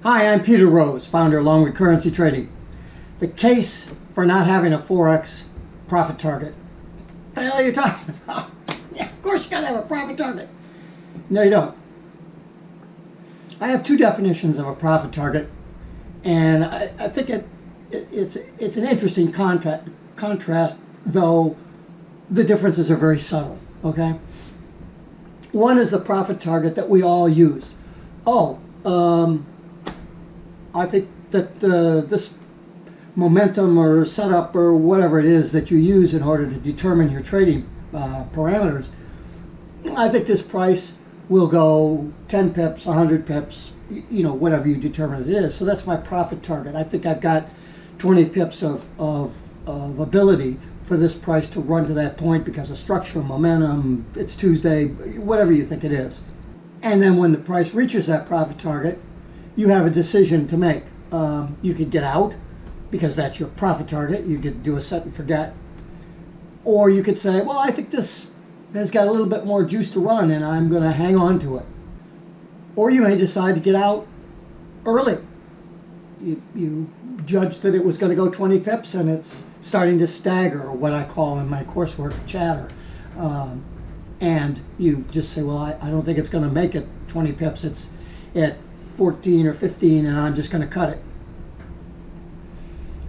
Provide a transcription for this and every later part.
Hi, I'm Peter Rose, founder of Longwood Currency Trading. The case for not having a FOREX profit target. What the hell are you talking about? Yeah, of course you gotta have a profit target. No, you don't. I have two definitions of a profit target, and I think it's an interesting contrast, though the differences are very subtle, okay? One is the profit target that we all use. I think that this momentum or setup or whatever it is that you use in order to determine your trading parameters, I think this price will go 10 pips, 100 pips, you know, whatever you determine it is. So that's my profit target. I think I've got 20 pips of ability for this price to run to that point because of structure, momentum, it's Tuesday, whatever you think it is. And then when the price reaches that profit target, you have a decision to make. You could get out because that's your profit target. You could do a set and forget. Or you could say, well, I think this has got a little bit more juice to run and I'm going to hang on to it. Or you may decide to get out early. You judged that it was going to go 20 pips and it's starting to stagger, or what I call in my coursework chatter. And you just say, well, I don't think it's going to make it 20 pips. It's at 14 or 15 and I'm just going to cut it.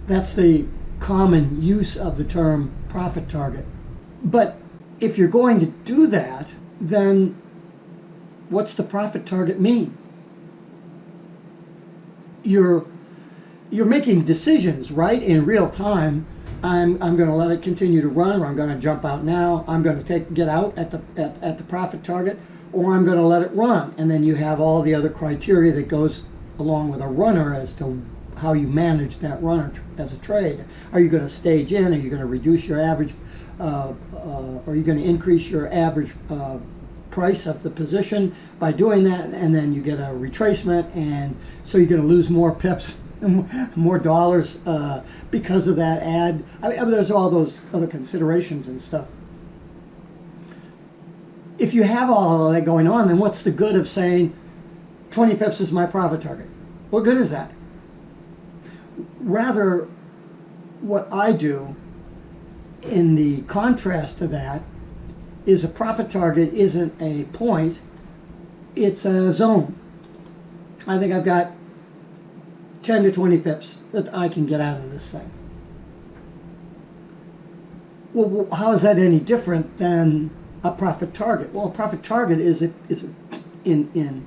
That's the common use of the term profit target. But if you're going to do that, then what's the profit target mean? You're making decisions, right, in real time. I'm going to let it continue to run, or I'm going to jump out now. I'm going to get out at the profit target, or I'm going to let it run. And then you have all the other criteria that goes along with a runner as to how you manage that runner as a trade. Are you going to stage in? Are you going to reduce your average? Are you going to increase your average price of the position by doing that? And then you get a retracement, and so you're going to lose more pips, more dollars because of that ad. I mean, there's all those other considerations and stuff. If you have all of that going on, then what's the good of saying 20 pips is my profit target? What good is that? Rather, what I do in the contrast to that is a profit target isn't a point, it's a zone. I think I've got 10 to 20 pips that I can get out of this thing. Well, how is that any different than a profit target? Well, a profit target is in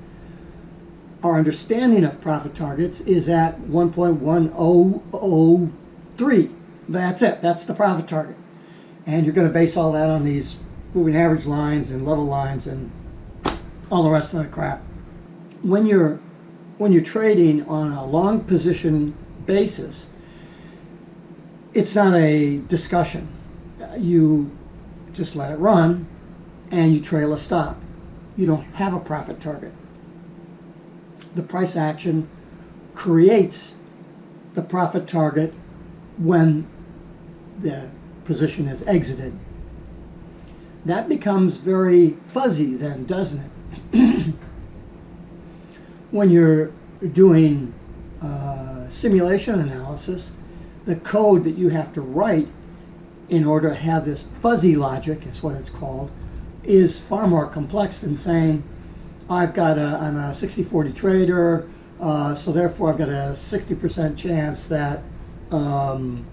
our understanding of profit targets is at 1.1003. That's it. That's the profit target. And you're going to base all that on these moving average lines and level lines and all the rest of the crap. When you're trading on a long position basis, it's not a discussion. You just let it run and you trail a stop. You don't have a profit target. The price action creates the profit target when the position is exited. That becomes very fuzzy then, doesn't it? When you're doing simulation analysis, the code that you have to write in order to have this fuzzy logic, is what it's called, is far more complex than saying, I'm a 60-40 trader, so therefore I've got a 60% chance that the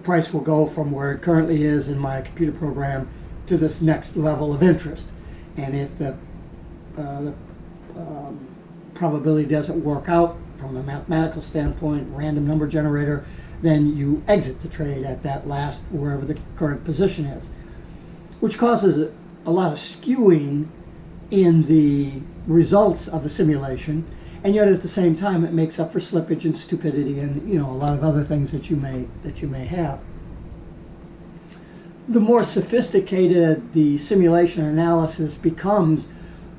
price will go from where it currently is in my computer program to this next level of interest. And if the probability doesn't work out from a mathematical standpoint, random number generator, then you exit the trade at that last, wherever the current position is, which causes a lot of skewing in the results of a simulation, and yet at the same time it makes up for slippage and stupidity and, you know, a lot of other things that you may have. The more sophisticated the simulation analysis becomes,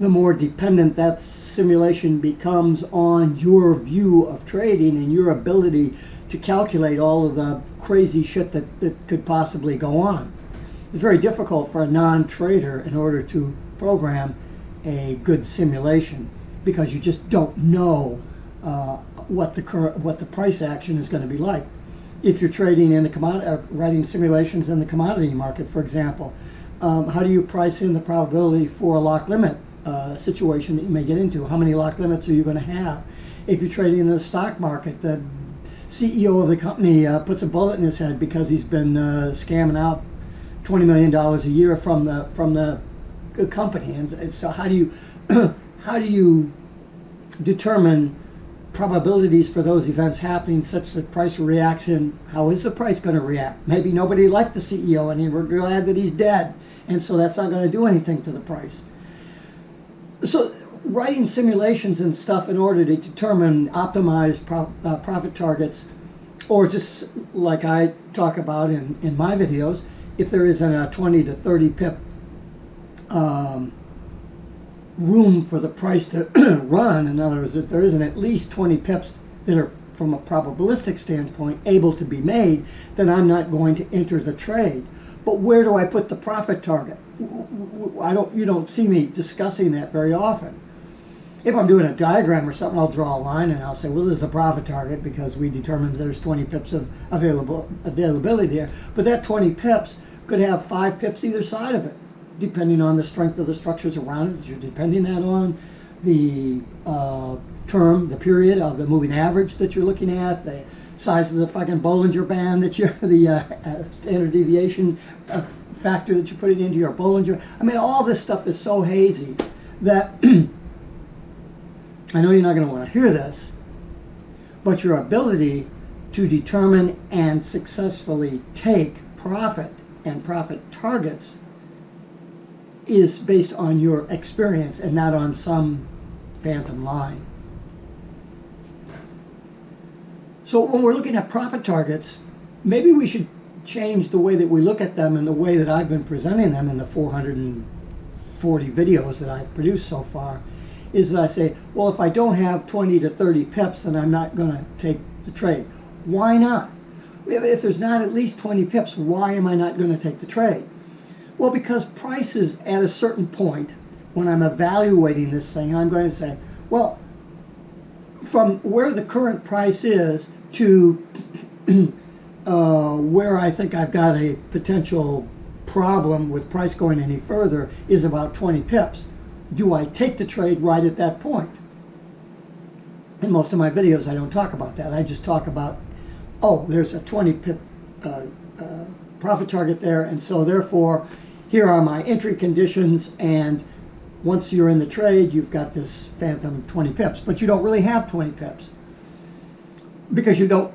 the more dependent that simulation becomes on your view of trading and your ability to calculate all of the crazy shit that could possibly go on. It's very difficult for a non-trader in order to program a good simulation. because you just don't know what the price action is going to be like. If you're trading in the writing simulations in the commodity market, for example, how do you price in the probability for a lock limit situation that you may get into? How many lock limits are you going to have? If you're trading in the stock market, the CEO of the company puts a bullet in his head because he's been scamming out $20 million a year from the company, and so how do you determine probabilities for those events happening such that price reaction? How is the price going to react? Maybe nobody liked the CEO and we're glad that he's dead, and so that's not going to do anything to the price. So writing simulations and stuff in order to determine optimized profit targets, or just like I talk about in my videos, if there isn't a 20 to 30 pip room for the price to run, in other words, if there isn't at least 20 pips that are, from a probabilistic standpoint, able to be made, then I'm not going to enter the trade. But where do I put the profit target? You don't see me discussing that very often. If I'm doing a diagram or something, I'll draw a line and I'll say, well, this is the profit target because we determined there's 20 pips of availability there. But that 20 pips could have 5 pips either side of it, depending on the strength of the structures around it that you're depending on, the term, the period of the moving average that you're looking at, the size of the fucking Bollinger Band that you're, the standard deviation factor that you're putting into your Bollinger. I mean, all this stuff is so hazy that I know you're not going to want to hear this, but your ability to determine and successfully take profit and profit targets is based on your experience and not on some phantom line. So when we're looking at profit targets, maybe we should change the way that we look at them and the way that I've been presenting them in the 440 videos that I've produced so far, is that I say, well, if I don't have 20 to 30 pips, then I'm not going to take the trade. Why not? If there's not at least 20 pips, why am I not going to take the trade? Well, because prices at a certain point, when I'm evaluating this thing, I'm going to say, well, from where the current price is to where I think I've got a potential problem with price going any further is about 20 pips. Do I take the trade right at that point? In most of my videos, I don't talk about that. I just talk about, oh, there's a 20 pip profit target there, and so therefore, here are my entry conditions, and once you're in the trade, you've got this phantom 20 pips. But you don't really have 20 pips because you don't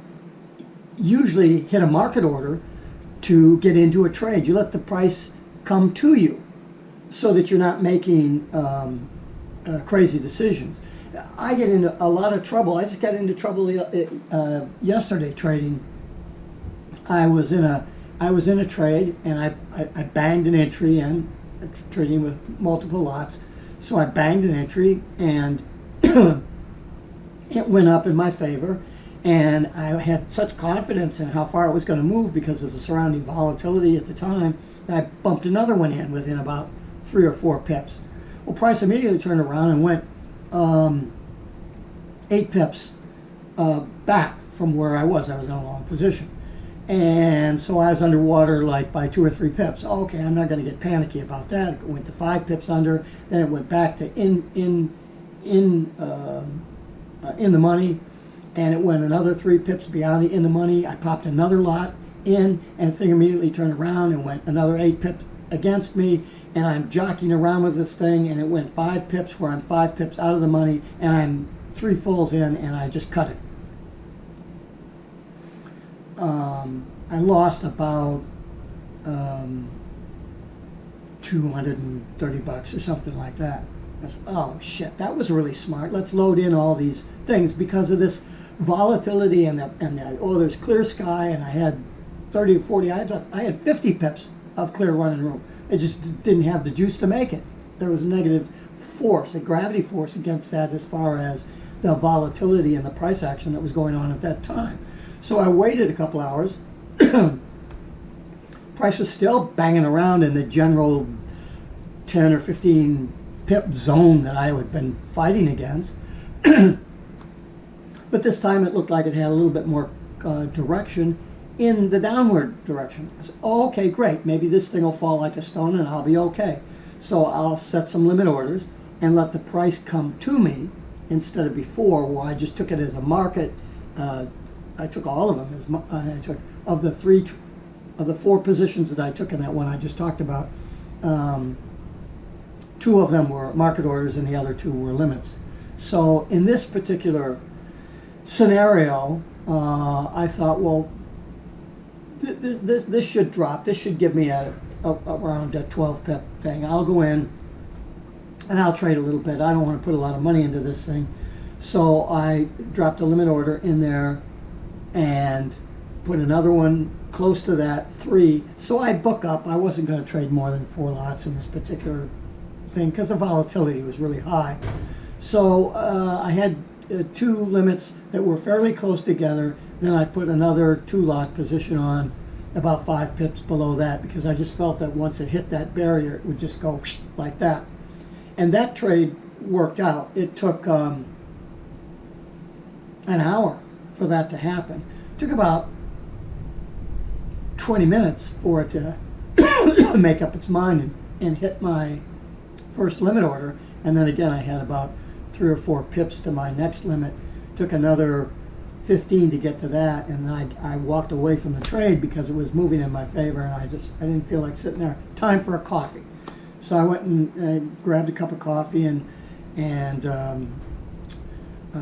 usually hit a market order to get into a trade. You let the price come to you so that you're not making crazy decisions. I get into a lot of trouble. I just got into trouble yesterday trading. I was in a trade and I banged an entry in, trading with multiple lots. So I banged an entry and it went up in my favor, and I had such confidence in how far it was going to move because of the surrounding volatility at the time that I bumped another one in within about 3 or 4 pips. Well, price immediately turned around and went 8 pips back from where I was. I was in a long position. And so I was underwater like by 2 or 3 pips. Oh, okay, I'm not going to get panicky about that. It went to 5 pips under, then it went back to in the money, and it went another 3 pips beyond the in the money. I popped another lot in, and the thing immediately turned around and went another 8 pips against me, and I'm jockeying around with this thing, and it went 5 pips where I'm 5 pips out of the money, and I'm 3 fulls in, and I just cut it. I lost about $230 or something like that. I said, oh shit, that was really smart. Let's load in all these things because of this volatility and oh, there's clear sky, and I had 30 or 40. I had 50 pips of clear running room. It just didn't have the juice to make it. There was a negative force, a gravity force against that as far as the volatility and the price action that was going on at that time. So I waited a couple hours. Price was still banging around in the general 10 or 15 pip zone that I had been fighting against. But this time it looked like it had a little bit more direction in the downward direction. I said, oh, okay, great. Maybe this thing will fall like a stone and I'll be okay. So I'll set some limit orders and let the price come to me instead of before, where I just took it as a market. I took all of them as I took of the four positions that I took in that one I just talked about. Two of them were market orders and the other two were limits. So in this particular scenario, I thought, well, this should drop. This should give me around a 12 pip thing. I'll go in and I'll trade a little bit. I don't want to put a lot of money into this thing. So I dropped a limit order in there and put another one close to that, 3. So I book up. I wasn't going to trade more than 4 lots in this particular thing because the volatility was really high. So I had 2 limits that were fairly close together. Then I put another 2 lot position on about 5 pips below that, because I just felt that once it hit that barrier, it would just go like that. And that trade worked out. It took an hour for that to happen. It took about 20 minutes for it to make up its mind and hit my first limit order. And then again, I had about 3 or 4 pips to my next limit. Took another 15 to get to that, and I walked away from the trade because it was moving in my favor, and I didn't feel like sitting there. Time for a coffee. So I went and grabbed a cup of coffee and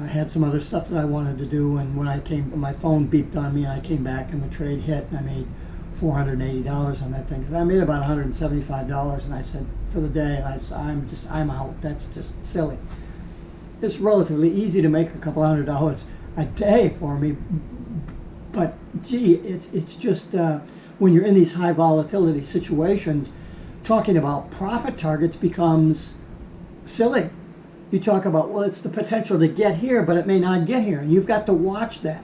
had some other stuff that I wanted to do. And when I came, my phone beeped on me, and I came back, and the trade hit, and I made $480 on that thing. Because I made about $175, and I said for the day, I'm out. That's just silly. It's relatively easy to make a couple $100 a day for me, but gee, it's just when you're in these high volatility situations, talking about profit targets becomes silly. You talk about, well, it's the potential to get here, but it may not get here, and you've got to watch that.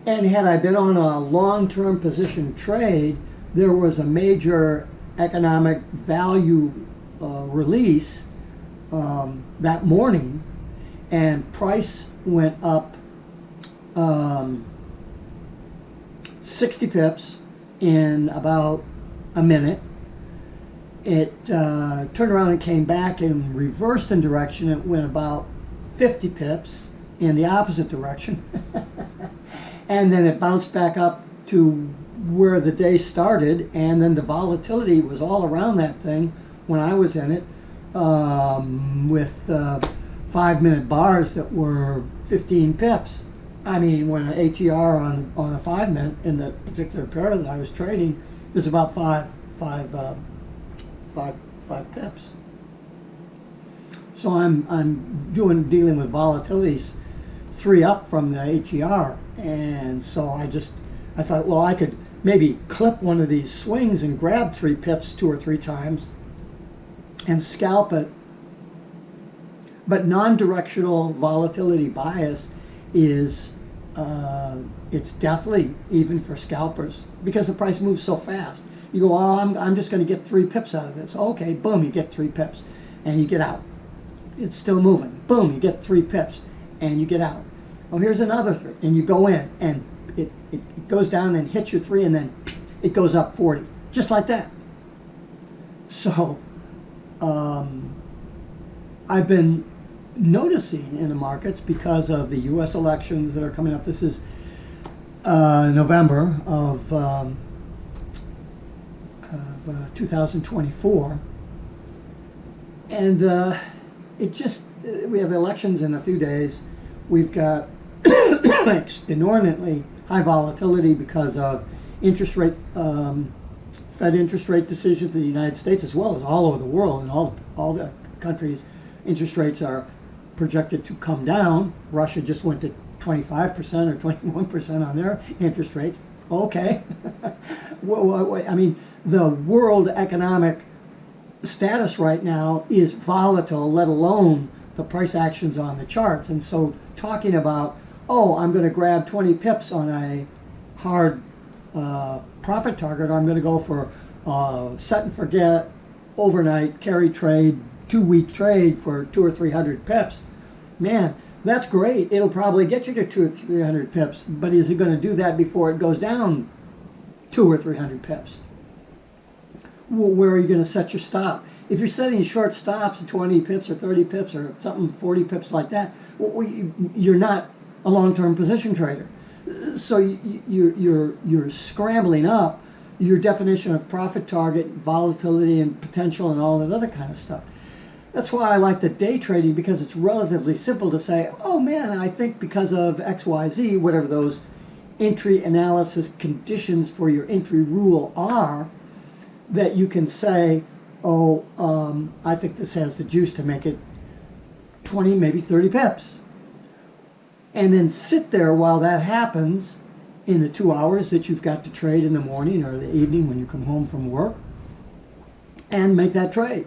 And had I been on a long-term position trade, there was a major economic value release that morning, and price went up 60 pips in about a minute. It turned around and came back and reversed in direction. It went about 50 pips in the opposite direction. And then it bounced back up to where the day started, and then the volatility was all around that thing when I was in it, with 5-minute bars that were 15 pips. I mean, when an ATR on a 5-minute in the particular pair that I was trading is about five pips. So I'm dealing with volatilities 3 up from the ATR, and so I thought, well, I could maybe clip one of these swings and grab 3 pips 2 or 3 times and scalp it. But non-directional volatility bias is it's deathly even for scalpers, because the price moves so fast. You go, oh, I'm just going to get 3 pips out of this. Okay, boom, you get 3 pips, and you get out. It's still moving. Boom, you get 3 pips, and you get out. Oh, here's another 3, and you go in, and it goes down and hits your 3, and then it goes up 40, just like that. So I've been noticing in the markets, because of the U.S. elections that are coming up. This is November of 2024, and we have elections in a few days. We've got inordinately high volatility because of interest rate, Fed interest rate decisions in the United States, as well as all over the world, and all the countries. Interest rates are projected to come down. Russia just went to 25% or 21% on their interest rates. Okay. I mean, the world economic status right now is volatile, let alone the price actions on the charts. And so talking about, oh, I'm going to grab 20 pips on a hard profit target, or I'm going to go for set and forget, overnight, carry trade, 2-week trade for 200 or 300 pips, man, that's great. It'll probably get you to 200 or 300 pips, but is it going to do that before it goes down 200 or 300 pips? Where are you going to set your stop? If you're setting short stops at 20 pips or 30 pips or something, 40 pips like that, you're not a long-term position trader. So you're scrambling up your definition of profit target, volatility and potential and all that other kind of stuff. That's why I like the day trading, because it's relatively simple to say, oh man, I think because of XYZ, whatever those entry analysis conditions for your entry rule are, that you can say, oh, I think this has the juice to make it 20, maybe 30 pips. And then sit there while that happens in the 2 hours that you've got to trade in the morning or the evening when you come home from work, and make that trade.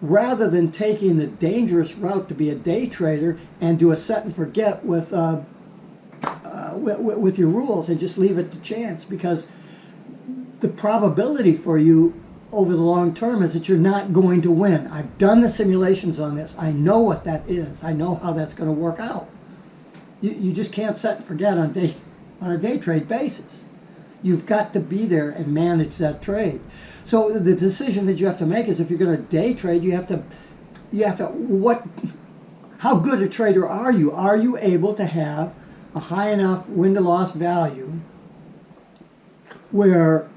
Rather than taking the dangerous route to be a day trader and do a set and forget with your rules and just leave it to chance, because the probability for you over the long term is that you're not going to win. I've done the simulations on this. I know what that is. I know how that's going to work out. You just can't set and forget on a day trade basis. You've got to be there and manage that trade. So the decision that you have to make is, if you're going to day trade, how good a trader are you? Are you able to have a high enough win-to-loss value where,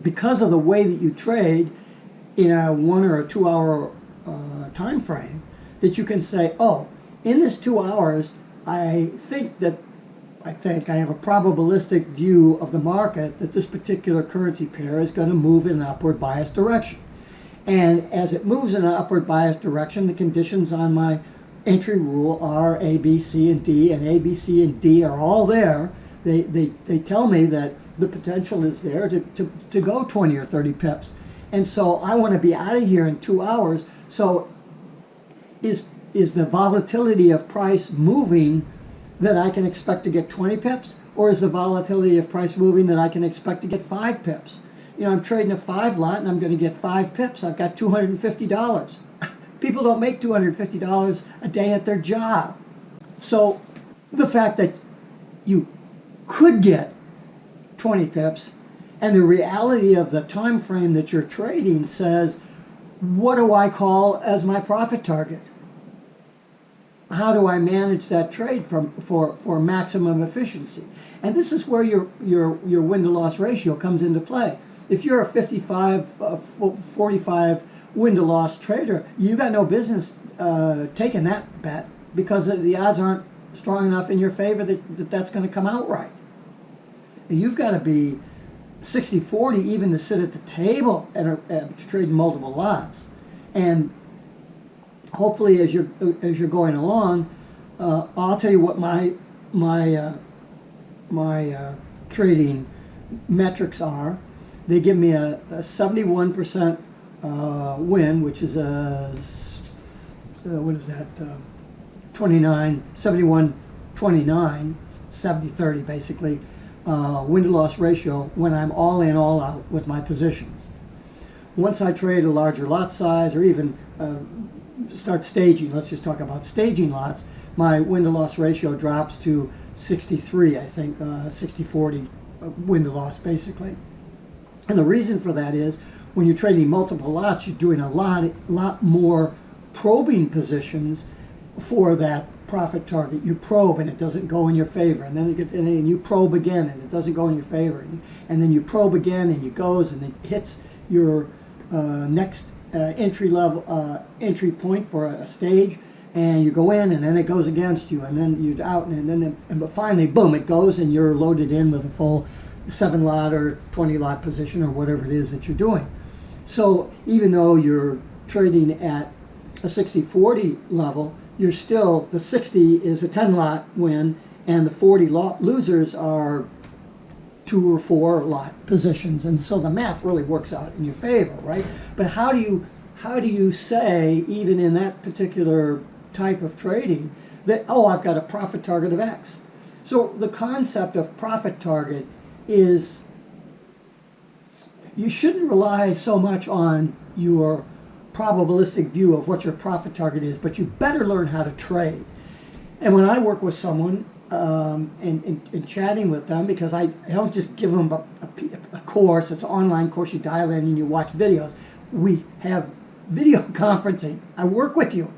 because of the way that you trade in a 1 or a 2 hour time frame, that you can say, oh, in this 2 hours, I think I have a probabilistic view of the market that this particular currency pair is going to move in an upward bias direction. And as it moves in an upward bias direction, the conditions on my entry rule are A, B, C, and D, and A, B, C, and D are all there. They tell me that the potential is there to go 20 or 30 pips. And so I want to be out of here in 2 hours. So is the volatility of price moving that I can expect to get 20 pips? Or is the volatility of price moving that I can expect to get 5 pips? You know, I'm trading a 5 lot and I'm going to get 5 pips. I've got $250. People don't make $250 a day at their job. So the fact that you could get 20 pips, and the reality of the time frame that you're trading says, what do I call as my profit target? How do I manage that trade for maximum efficiency? And this is where your win-to-loss ratio comes into play. If you're a 45 win-to-loss trader, you got no business taking that bet, because the odds aren't strong enough in your favor that's going to come out right. You've got to be 60-40 even to sit at the table and to trade multiple lots. And hopefully, as you're going along, I'll tell you what my trading metrics are. They give me a 71% win, which is what is that? 71, 29, 70-30 basically. Win-to-loss ratio when I'm all in, all out with my positions. Once I trade a larger lot size, or even start staging, let's just talk about staging lots, my win-to-loss ratio drops to 63, I think, 60-40 win-to-loss basically. And the reason for that is, when you're trading multiple lots, you're doing a lot more probing positions for that profit target. You probe and it doesn't go in your favor, and then you probe again and it doesn't go in your favor, and then you probe again and it goes and it hits your next entry point for a stage, and you go in and then it goes against you, and then you're out, but finally, boom, it goes and you're loaded in with a full 7 lot or 20 lot position or whatever it is that you're doing. So even though you're trading at a 60-40 level, you're still, the 60 is a 10 lot win, and the 40 lot losers are 2 or 4 lot positions, and so the math really works out in your favor, right? But how do you say, even in that particular type of trading, that, oh, I've got a profit target of X? So the concept of profit target is, you shouldn't rely so much on your probabilistic view of what your profit target is, but you better learn how to trade. And when I work with someone and chatting with them, because I don't just give them a course, it's an online course, you dial in and you watch videos. We have video conferencing. I work with you.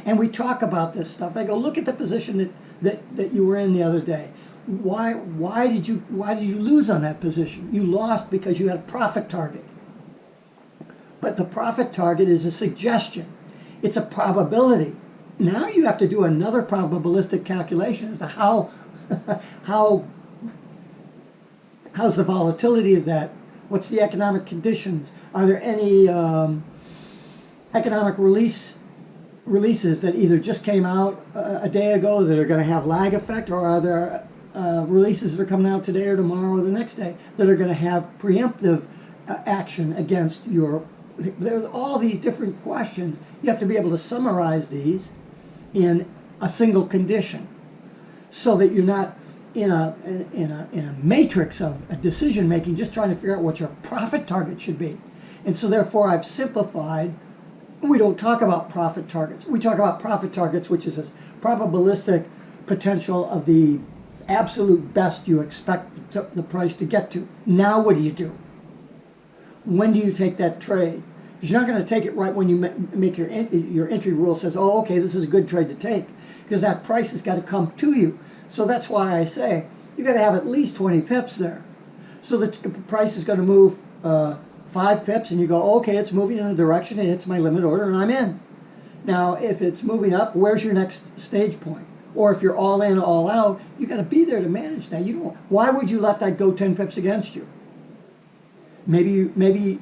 And we talk about this stuff. I go, look at the position that you were in the other day. Why did you lose on that position? You lost because you had a profit target. But the profit target is a suggestion. It's a probability. Now you have to do another probabilistic calculation as to how's the volatility of that? What's the economic conditions? Are there any economic releases that either just came out a day ago that are going to have lag effect, or are there releases that are coming out today or tomorrow or the next day that are going to have preemptive action against your... There's all these different questions. You have to be able to summarize these in a single condition so that you're not in a matrix of a decision making, just trying to figure out what your profit target should be. And so therefore I've simplified. We don't talk about profit targets. We talk about profit targets, which is this probabilistic potential of the absolute best you expect the price to get to. Now what do? When do you take that trade? Because you're not going to take it right when you make your entry rule says, oh, okay, this is a good trade to take, because that price has got to come to you. So that's why I say you got to have at least 20 pips there. So the price is going to move 5 pips, and you go, okay, it's moving in a direction, it hits my limit order, and I'm in. Now, if it's moving up, where's your next stage point? Or if you're all in, all out, you got to be there to manage that. You don't. Why would you let that go 10 pips against you? Maybe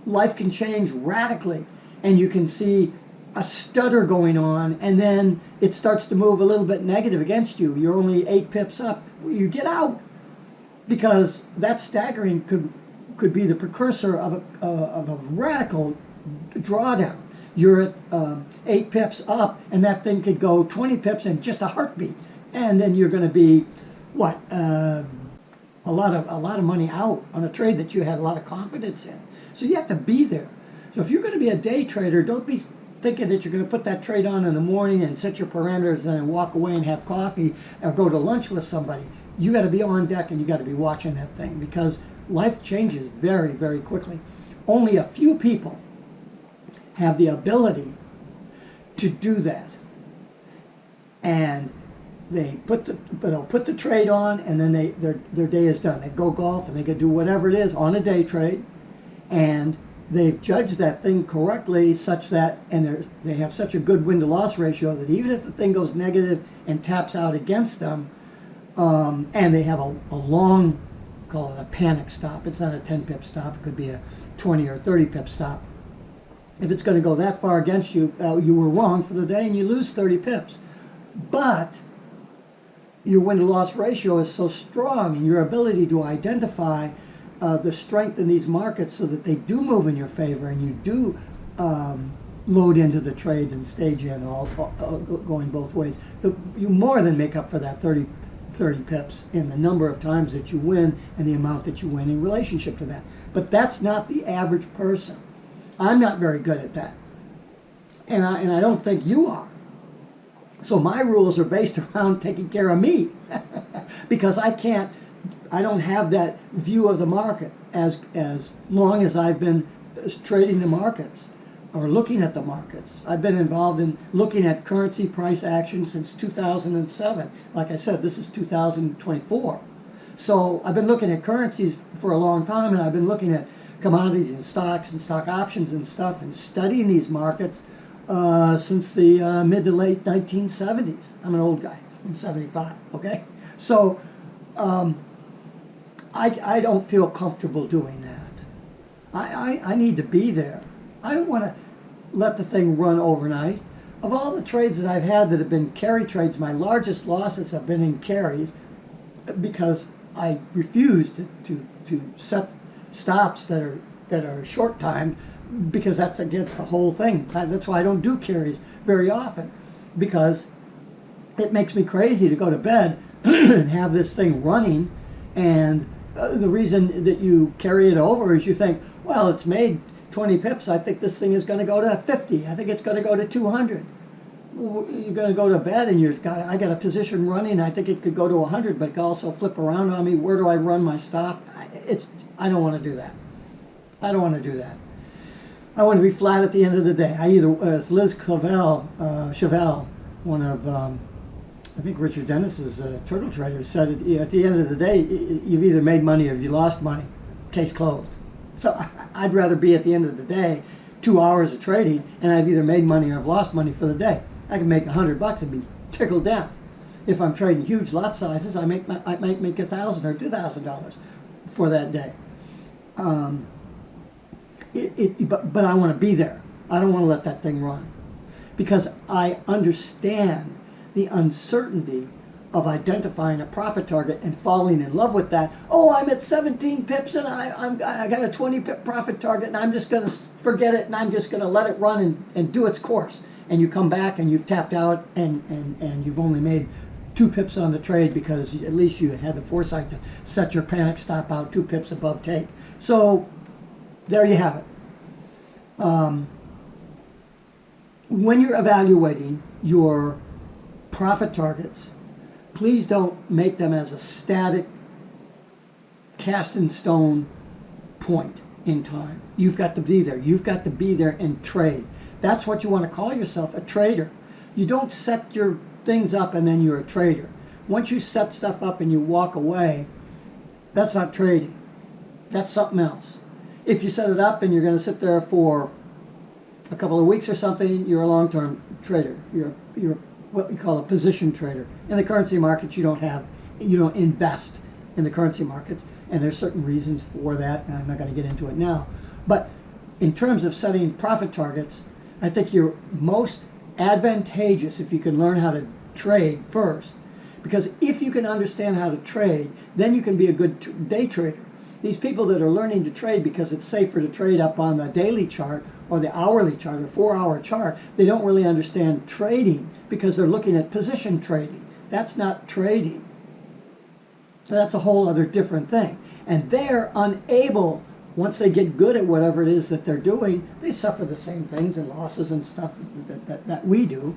life can change radically, and you can see a stutter going on, and then it starts to move a little bit negative against you. You're only 8 pips up. You get out, because that staggering could be the precursor of a radical drawdown. You're at 8 pips up, and that thing could go 20 pips in just a heartbeat, and then you're going to be what? A lot of money out on a trade that you had a lot of confidence in. So you have to be there. So if you're going to be a day trader, don't be thinking that you're going to put that trade on in the morning and set your parameters and then walk away and have coffee or go to lunch with somebody. You got to be on deck, and you got to be watching that thing, because life changes very, very quickly. Only a few people have the ability to do that. And they'll put the trade on, and then their day is done. They go golf, and they can do whatever it is on a day trade, and they've judged that thing correctly, such that, and they have such a good win-to-loss ratio that even if the thing goes negative and taps out against them, and they have a long, call it a panic stop. It's not a 10 pip stop. It could be a 20 or 30 pip stop. If it's going to go that far against you, you were wrong for the day, and you lose 30 pips. But your win-to-loss ratio is so strong, and your ability to identify the strength in these markets so that they do move in your favor, and you do load into the trades and stage in, all going both ways. You more than make up for that 30 pips in the number of times that you win and the amount that you win in relationship to that. But that's not the average person. I'm not very good at that. And I don't think you are. So my rules are based around taking care of me because I don't have that view of the market as long as I've been trading the markets or looking at the markets. I've been involved in looking at currency price action since 2007. Like I said, this is 2024. So I've been looking at currencies for a long time, and I've been looking at commodities and stocks and stock options and stuff, and studying these markets since the mid to late 1970s. I'm an old guy. I'm 75, okay? So I don't feel comfortable doing that. I need to be there. I don't want to let the thing run overnight. Of all the trades that I've had that have been carry trades, my largest losses have been in carries because I refuse to set stops that are short timed, because that's against the whole thing. That's why I don't do carries very often, because it makes me crazy to go to bed and have this thing running, and the reason that you carry it over is you think, well, it's made 20 pips, I think this thing is going to go to 50. I think it's going to go to 200. You're going to go to bed and I got a position running. I think it could go to 100, but it could also flip around on me. Where do I run my stop? I don't want to do that. I don't want to do that. I want to be flat at the end of the day. As Liz Chevelle, one of I think Richard Dennis's turtle traders, said at the end of the day, you've either made money or you lost money. Case closed. So I'd rather be at the end of the day, 2 hours of trading, and I've either made money or I've lost money for the day. I can make $100 and be tickled death. If I'm trading huge lot sizes, I might make $1,000 or $2,000 for that day. But I want to be there. I don't want to let that thing run, because I understand the uncertainty of identifying a profit target and falling in love with that. Oh, I'm at 17 pips and I got a 20 pip profit target, and I'm just going to forget it and I'm just going to let it run and do its course. And you come back and you've tapped out and you've only made 2 pips on the trade because at least you had the foresight to set your panic stop out 2 pips above take. So there you have it. When you're evaluating your profit targets, please don't make them as a static, cast in stone point in time. You've got to be there. You've got to be there and trade. That's what you want to call yourself, a trader. You don't set your things up and then you're a trader. Once you set stuff up and you walk away, that's not trading. That's something else. If you set it up and you're going to sit there for a couple of weeks or something, you're a long-term trader. You're what we call a position trader. In the currency markets, you don't invest in the currency markets, and there's certain reasons for that, and I'm not going to get into it now. But in terms of setting profit targets, I think you're most advantageous if you can learn how to trade first. Because if you can understand how to trade, then you can be a good day trader. These people that are learning to trade because it's safer to trade up on the daily chart or the hourly chart or 4-hour chart, they don't really understand trading because they're looking at position trading. That's not trading. So that's a whole other different thing. And they're unable, once they get good at whatever it is that they're doing, they suffer the same things and losses and stuff that we do.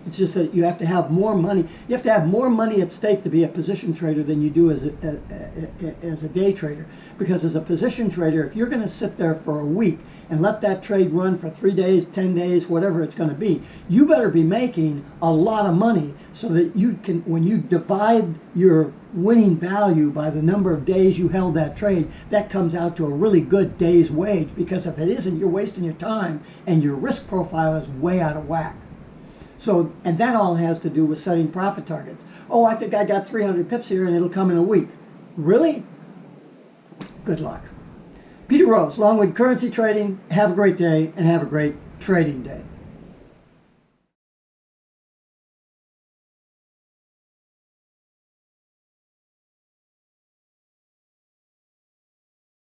It's just that you have to have more money. You have to have more money at stake to be a position trader than you do as a day trader. Because as a position trader, if you're going to sit there for a week and let that trade run for 3 days, 10 days, whatever it's going to be, you better be making a lot of money so that you can, when you divide your winning value by the number of days you held that trade, that comes out to a really good day's wage. Because if it isn't, you're wasting your time and your risk profile is way out of whack. So, and that all has to do with setting profit targets. Oh, I think I got 300 pips here and it'll come in a week. Really? Good luck. Peter Rose, Longwood Currency Trading. Have a great day and have a great trading day.